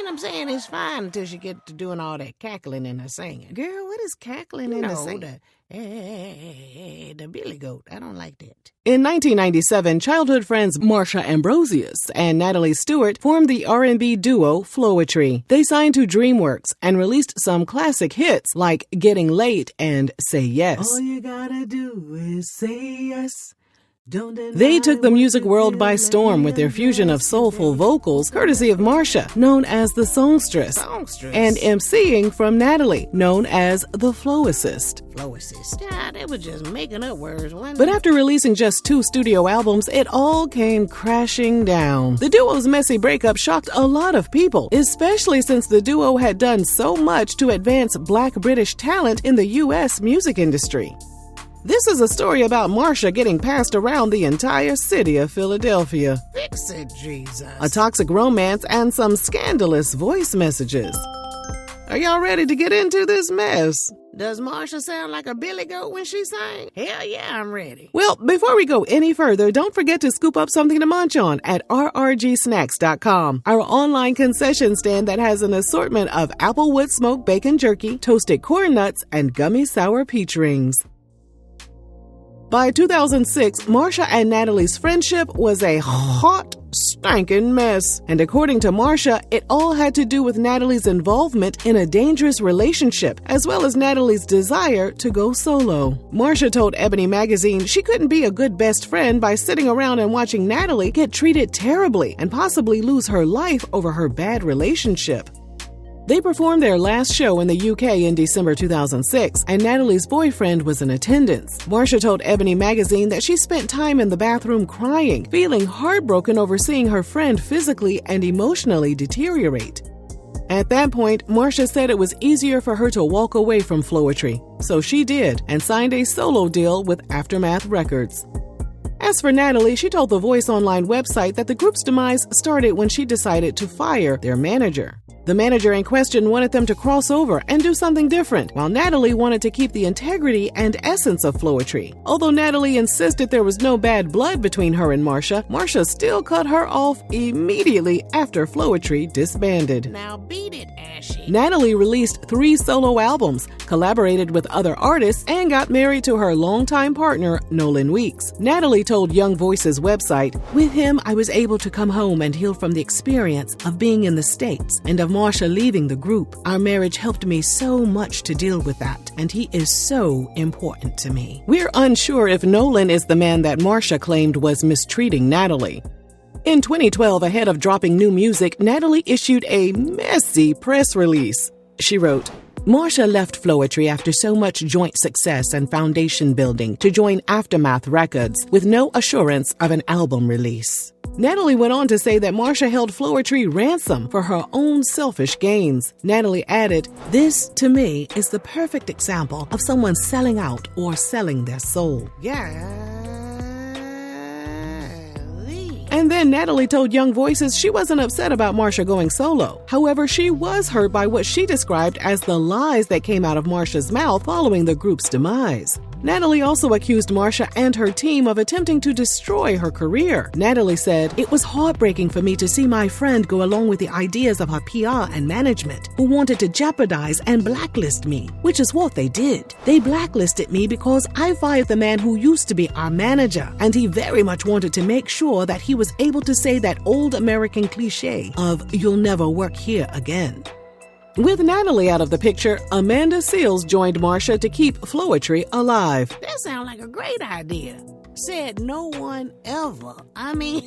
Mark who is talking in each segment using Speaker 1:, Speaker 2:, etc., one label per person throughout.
Speaker 1: I'm saying? It's fine until she gets to doing all that cackling and the singing.
Speaker 2: Girl, what is cackling and the singing?
Speaker 1: The billy goat. I don't like that.
Speaker 3: In 1997, childhood friends Marsha Ambrosius and Natalie Stewart formed the R&B duo Floetry. They signed to DreamWorks and released some classic hits like Getting Late and Say Yes.
Speaker 2: All you gotta do is say yes.
Speaker 3: They took the music world by storm with their fusion of soulful vocals, courtesy of Marsha, known as the songstress, and emceeing from Natalie, known as the flow assist.
Speaker 1: Yeah, they were just making up words.
Speaker 3: But after releasing just 2 studio albums, it all came crashing down. The duo's messy breakup shocked a lot of people, especially since the duo had done so much to advance Black British talent in the U.S. music industry. This is a story about Marsha getting passed around the entire city of Philadelphia.
Speaker 1: Fix it, Jesus.
Speaker 3: A toxic romance and some scandalous voice messages. Are y'all ready to get into this mess?
Speaker 1: Does Marsha sound like a billy goat when she sang? Hell yeah, I'm ready.
Speaker 3: Well, before we go any further, don't forget to scoop up something to munch on at rrgsnacks.com, our online concession stand that has an assortment of applewood smoked bacon jerky, toasted corn nuts, and gummy sour peach rings. By 2006, Marsha and Natalie's friendship was a hot, stinking mess. And according to Marsha, it all had to do with Natalie's involvement in a dangerous relationship, as well as Natalie's desire to go solo. Marsha told Ebony magazine she couldn't be a good best friend by sitting around and watching Natalie get treated terribly and possibly lose her life over her bad relationship. They performed their last show in the UK in December 2006, and Natalie's boyfriend was in attendance. Marsha told Ebony magazine that she spent time in the bathroom crying, feeling heartbroken over seeing her friend physically and emotionally deteriorate. At that point, Marsha said it was easier for her to walk away from Floetry, so she did and signed a solo deal with Aftermath Records. As for Natalie, she told the Voice Online website that the group's demise started when she decided to fire their manager. The manager in question wanted them to cross over and do something different, while Natalie wanted to keep the integrity and essence of Floetry. Although Natalie insisted there was no bad blood between her and Marsha, Marsha still cut her off immediately after Floetry disbanded.
Speaker 1: Now beat it, Ashy.
Speaker 3: Natalie released 3 solo albums, collaborated with other artists, and got married to her longtime partner, Nolan Weeks. Natalie told Young Voices website, "With him, I was able to come home and heal from the experience of being in the States and of Marsha leaving the group. Our marriage helped me so much to deal with that, and he is so important to me." We're unsure if Nolan is the man that Marsha claimed was mistreating Natalie. In 2012, ahead of dropping new music, Natalie issued a messy press release. She wrote, "Marsha left Floetry after so much joint success and foundation building to join Aftermath Records with no assurance of an album release." Natalie went on to say that Marsha held Floetry ransom for her own selfish gains. Natalie added, "This, to me, is the perfect example of someone selling out or selling their soul." And then Natalie told Young Voices she wasn't upset about Marsha going solo. However, she was hurt by what she described as the lies that came out of Marsha's mouth following the group's demise. Natalie also accused Marsha and her team of attempting to destroy her career. Natalie said, "It was heartbreaking for me to see my friend go along with the ideas of her PR and management, who wanted to jeopardize and blacklist me, which is what they did. They blacklisted me because I fired the man who used to be our manager, and he very much wanted to make sure that he was able to say that old American cliche of 'you'll never work here again.'" With Natalie out of the picture, Amanda Seales joined Marsha to keep Floetry alive.
Speaker 1: That sounds like a great idea. Said no one ever. I mean,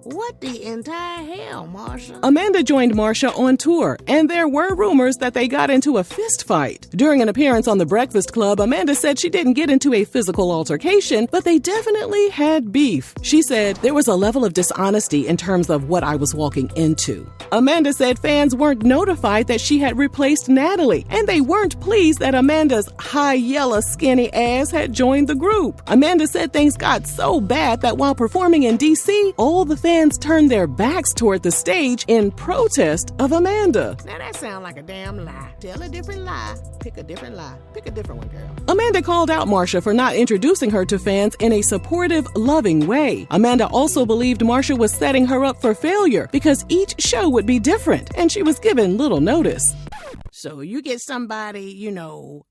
Speaker 1: what the entire hell, Marsha?
Speaker 3: Amanda joined Marsha on tour, and there were rumors that they got into a fist fight. During an appearance on The Breakfast Club, Amanda said she didn't get into a physical altercation, but they definitely had beef. She said, "There was a level of dishonesty in terms of what I was walking into." Amanda said fans weren't notified that she had replaced Natalie, and they weren't pleased that Amanda's high, yellow, skinny ass had joined the group. Amanda said things things got so bad that while performing in D.C., all the fans turned their backs toward the stage in protest of Amanda.
Speaker 1: Now that sounds like a damn lie. Tell a different lie. Pick a different lie. Pick a different one, girl.
Speaker 3: Amanda called out Marsha for not introducing her to fans in a supportive, loving way. Amanda also believed Marsha was setting her up for failure because each show would be different, and she was given little notice.
Speaker 1: So you get somebody,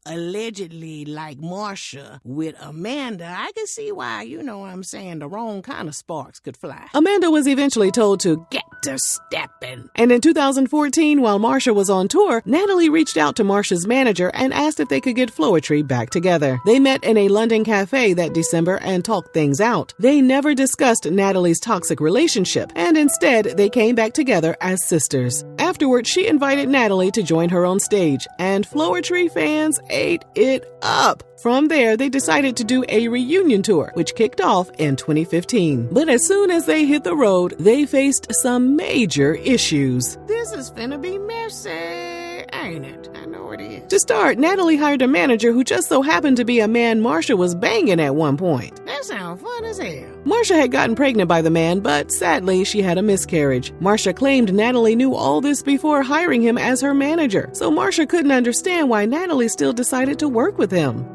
Speaker 1: allegedly like Marsha with Amanda, I can see why, the wrong kind of sparks could fly.
Speaker 3: Amanda was eventually told to
Speaker 1: get to stepping.
Speaker 3: And in 2014, while Marsha was on tour, Natalie reached out to Marsha's manager and asked if they could get Floetry back together. They met in a London cafe that December and talked things out. They never discussed Natalie's toxic relationship, and instead they came back together as sisters. Afterward, she invited Natalie to join her on stage, and Floetry fans ate it up. From there, they decided to do a reunion tour, which kicked off in 2015. But as soon as they hit the road, they faced some major issues.
Speaker 1: This is finna be messy, ain't it? I know it is.
Speaker 3: To start, Natalie hired a manager who just so happened to be a man Marsha was banging at one point.
Speaker 1: That sounds fun as hell.
Speaker 3: Marsha had gotten pregnant by the man, but sadly, she had a miscarriage. Marsha claimed Natalie knew all this before hiring him as her manager, so Marsha couldn't understand why Natalie still decided to work with him.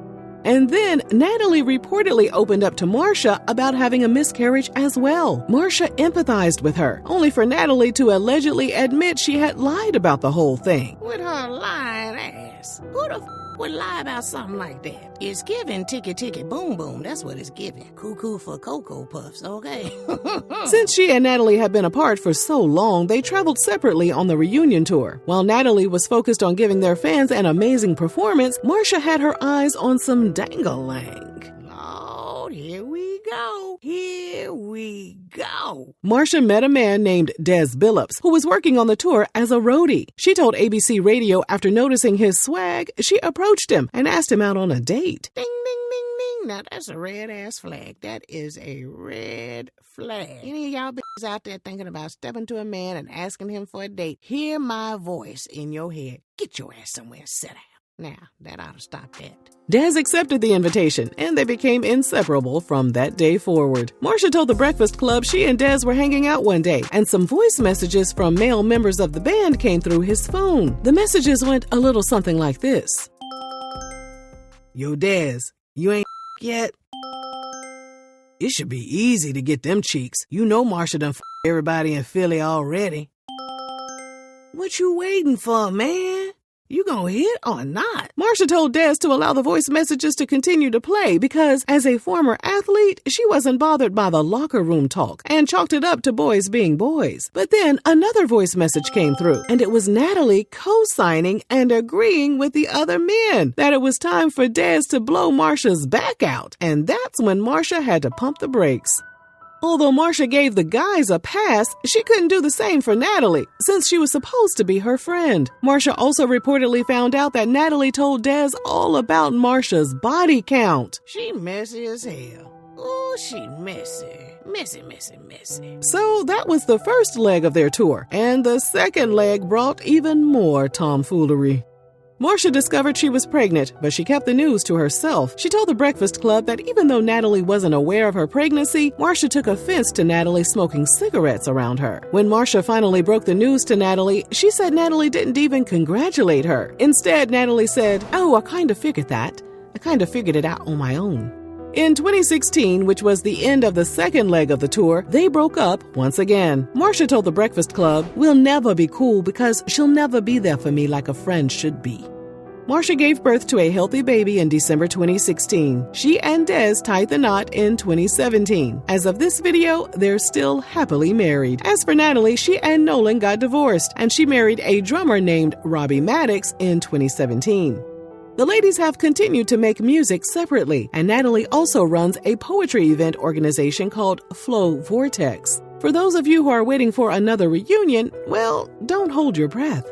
Speaker 3: And then Natalie reportedly opened up to Marsha about having a miscarriage as well. Marsha empathized with her, only for Natalie to allegedly admit she had lied about the whole thing.
Speaker 1: With her lying ass. Who the would lie about something like that? It's giving ticky boom boom. That's what it's giving. Cuckoo for Cocoa Puffs, okay?
Speaker 3: Since she and Natalie had been apart for so long, they traveled separately on the reunion tour. While Natalie was focused on giving their fans an amazing performance, Marsha had her eyes on some dang-a-lang.
Speaker 1: Lord, here we go. Here we go.
Speaker 3: Marsha met a man named Des Billups, who was working on the tour as a roadie. She told ABC Radio after noticing his swag, she approached him and asked him out on a date.
Speaker 1: Ding, ding, ding, ding. Now, that's a red-ass flag. That is a red flag. Any of y'all bitches out there thinking about stepping to a man and asking him for a date, hear my voice in your head. Get your ass somewhere and sit down. Now, that ought to stop that.
Speaker 3: Des accepted the invitation, and they became inseparable from that day forward. Marsha told The Breakfast Club she and Des were hanging out one day, and some voice messages from male members of the band came through his phone. The messages went a little something like this.
Speaker 2: Yo, Des, you ain't yet? It should be easy to get them cheeks. You know Marsha done everybody in Philly already. What you waiting for, man? You gonna hit or not?
Speaker 3: Marsha told Des to allow the voice messages to continue to play because, as a former athlete, she wasn't bothered by the locker room talk and chalked it up to boys being boys. But then another voice message came through, and it was Natalie co-signing and agreeing with the other men that it was time for Des to blow Marsha's back out. And that's when Marsha had to pump the brakes. Although Marsha gave the guys a pass, she couldn't do the same for Natalie, since she was supposed to be her friend. Marsha also reportedly found out that Natalie told Des all about Marsha's body count.
Speaker 1: She messy as hell. Ooh, she messy. Messy.
Speaker 3: So that was the first leg of their tour, and the second leg brought even more tomfoolery. Marsha discovered she was pregnant, but she kept the news to herself. She told The Breakfast Club that even though Natalie wasn't aware of her pregnancy, Marsha took offense to Natalie smoking cigarettes around her. When Marsha finally broke the news to Natalie, she said Natalie didn't even congratulate her. Instead, Natalie said, "Oh, I kind of figured that. I kind of figured it out on my own." In 2016, which was the end of the second leg of the tour, they broke up once again. Marsha told The Breakfast Club, "We'll never be cool because she'll never be there for me like a friend should be." Marsha gave birth to a healthy baby in December 2016. She and Des tied the knot in 2017. As of this video, they're still happily married. As for Natalie, she and Nolan got divorced, and she married a drummer named Robbie Maddox in 2017. The ladies have continued to make music separately, and Natalie also runs a poetry event organization called Flow Vortex. For those of you who are waiting for another reunion, well, don't hold your breath.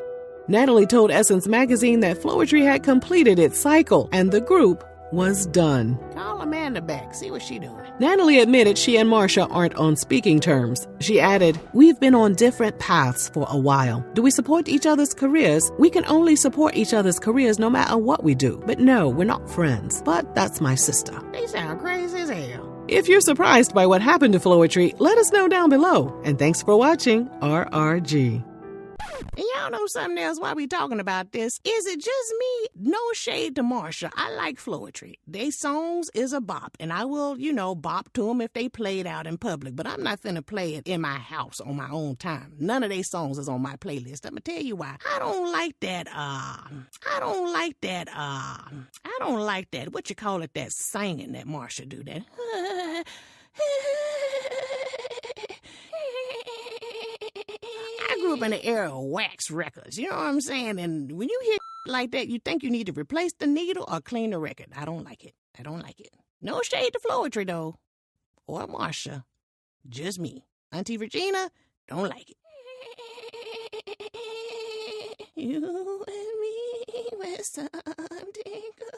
Speaker 3: Natalie told Essence magazine that Floetry had completed its cycle, and the group was done.
Speaker 1: Call Amanda back, see what she doing.
Speaker 3: Natalie admitted she and Marsha aren't on speaking terms. She added, "We've been on different paths for a while. Do we support each other's careers? We can only support each other's careers no matter what we do. But no, we're not friends. But that's my sister."
Speaker 1: They sound crazy as hell.
Speaker 3: If you're surprised by what happened to Floetry, let us know down below. And thanks for watching RRG.
Speaker 1: And y'all know something else while we talking about this? Is it just me? No shade to Marsha. I like Floetry. They songs is a bop, and I will, bop to them if they play it out in public. But I'm not finna play it in my house on my own time. None of their songs is on my playlist. I'm gonna tell you why. I don't like that, what you call it, that singing that Marsha do, that. I grew up in the era of wax records, you know what I'm saying? And when you hear like that, you think you need to replace the needle or clean the record. I don't like it. No shade to Floetry, though. Or Marsha. Just me. Auntie Regina, don't like it. You and me were something good.